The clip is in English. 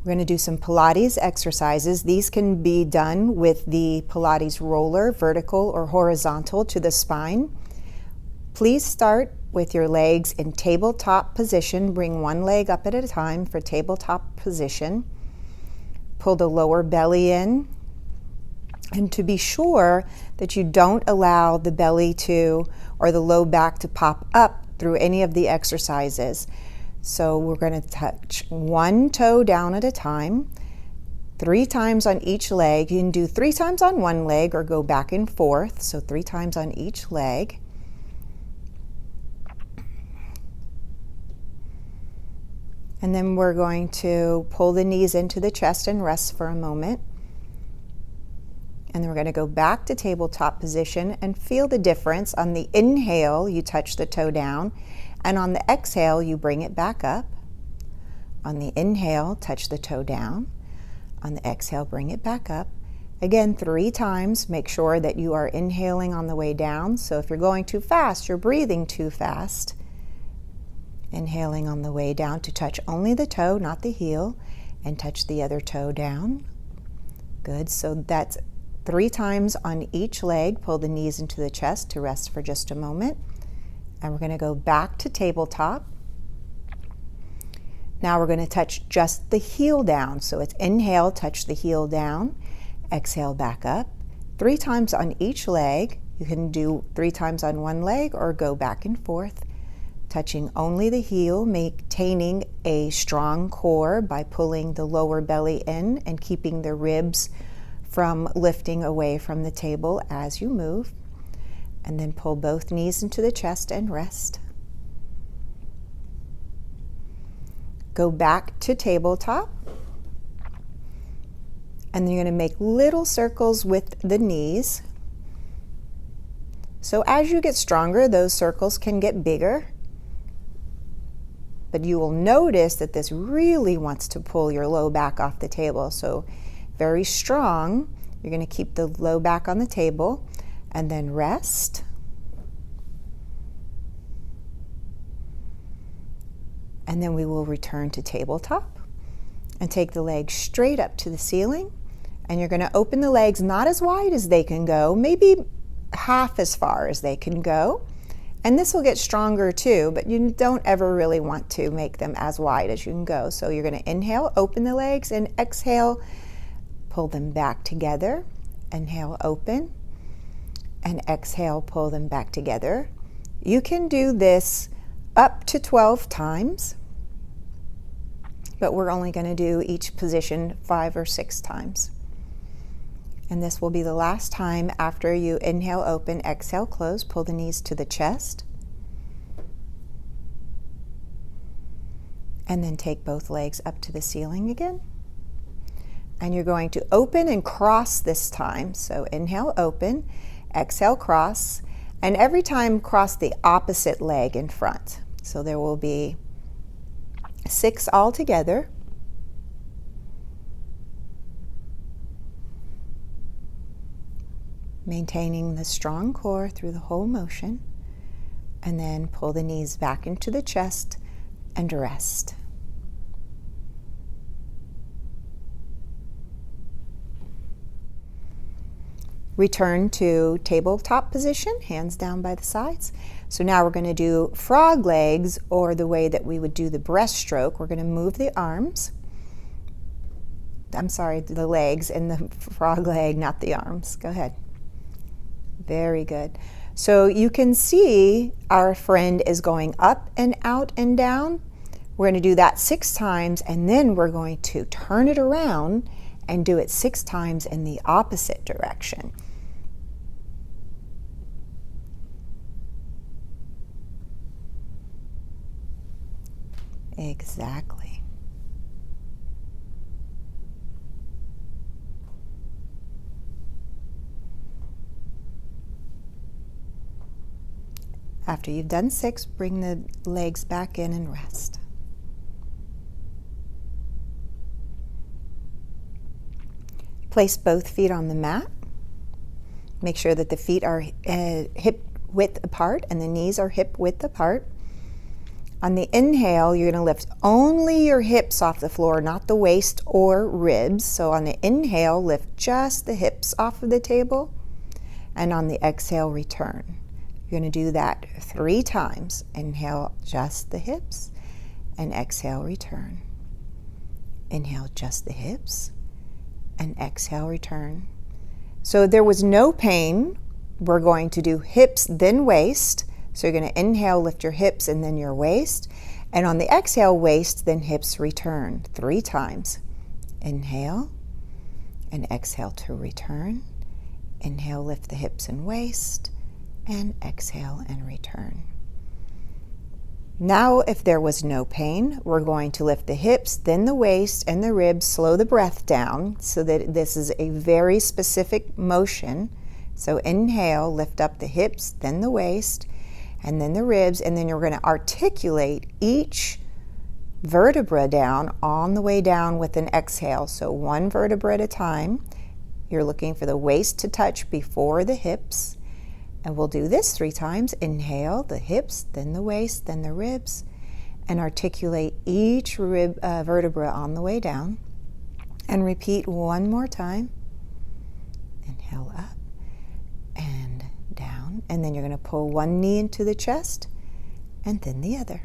We're going to do some Pilates exercises. These can be done with the Pilates roller, vertical or horizontal to the spine. Please start with your legs in tabletop position. Bring one leg up at a time for tabletop position. Pull the lower belly in. And to be sure that you don't allow the belly to, or the low back to pop up through any of the exercises. So we're going to touch one toe down at a time, 3 times on each leg. You can do 3 times on one leg or go back and forth, so 3 times on each leg. And then we're going to pull the knees into the chest and rest for a moment. And then we're going to go back to tabletop position and feel the difference. On the inhale, you touch the toe down, and on the exhale, you bring it back up. On the inhale, touch the toe down. On the exhale, bring it back up. Again, 3 times. Make sure that you are inhaling on the way down. So if you're going too fast, you're breathing too fast. Inhaling on the way down to touch only the toe, not the heel, and touch the other toe down. Good. So that's 3 times on each leg. Pull the knees into the chest to rest for just a moment. And we're going to go back to tabletop. Now we're going to touch just the heel down. So it's inhale, touch the heel down. Exhale, back up. 3 times on each leg. You can do 3 times on one leg or go back and forth. Touching only the heel, maintaining a strong core by pulling the lower belly in and keeping the ribs from lifting away from the table as you move. And then pull both knees into the chest and rest. Go back to tabletop. And then you're going to make little circles with the knees. So as you get stronger, those circles can get bigger. But you will notice that this really wants to pull your low back off the table. So very strong. You're going to keep the low back on the table and then rest. And then we will return to tabletop and take the legs straight up to the ceiling. And you're going to open the legs not as wide as they can go, maybe half as far as they can go. And this will get stronger too, but you don't ever really want to make them as wide as you can go. So you're going to inhale, open the legs, and exhale, pull them back together. Inhale, open, and exhale, pull them back together. You can do this up to 12 times, but we're only going to do each position 5 or 6 times. And this will be the last time after you inhale, open, exhale, close. Pull the knees to the chest. And then take both legs up to the ceiling again. And you're going to open and cross this time. So inhale, open, exhale, cross. And every time cross the opposite leg in front. So there will be 6 altogether. Maintaining the strong core through the whole motion, and then pull the knees back into the chest and rest. Return to tabletop position, hands down by the sides. So now we're going to do frog legs, or the way that we would do the breaststroke. We're going to move the arms. I'm sorry, the legs and the frog leg, not the arms. Go ahead. Very good. So you can see our friend is going up and out and down. We're going to do that 6 times, and then we're going to turn it around and do it 6 times in the opposite direction. Exactly. After you've done 6, bring the legs back in and rest. Place both feet on the mat. Make sure that the feet are hip width apart and the knees are hip width apart. On the inhale, you're going to lift only your hips off the floor, not the waist or ribs. So on the inhale, lift just the hips off of the table. And on the exhale, return. You're going to do that 3 times. Inhale, just the hips, and exhale, return. Inhale, just the hips, and exhale, return. So there was no pain. We're going to do hips, then waist. So you're going to inhale, lift your hips, and then your waist. And on the exhale, waist, then hips, return 3 times. Inhale, and exhale to return. Inhale, lift the hips and waist, and exhale and return. Now, if there was no pain, we're going to lift the hips, then the waist and the ribs, slow the breath down so that this is a very specific motion. So inhale, lift up the hips, then the waist, and then the ribs, and then you're going to articulate each vertebra down on the way down with an exhale. So 1 vertebra at a time. You're looking for the waist to touch before the hips. And we'll do this 3 times. Inhale, the hips, then the waist, then the ribs, and articulate each vertebra on the way down. And repeat 1 more time. Inhale up and down. And then you're going to pull 1 knee into the chest and then the other.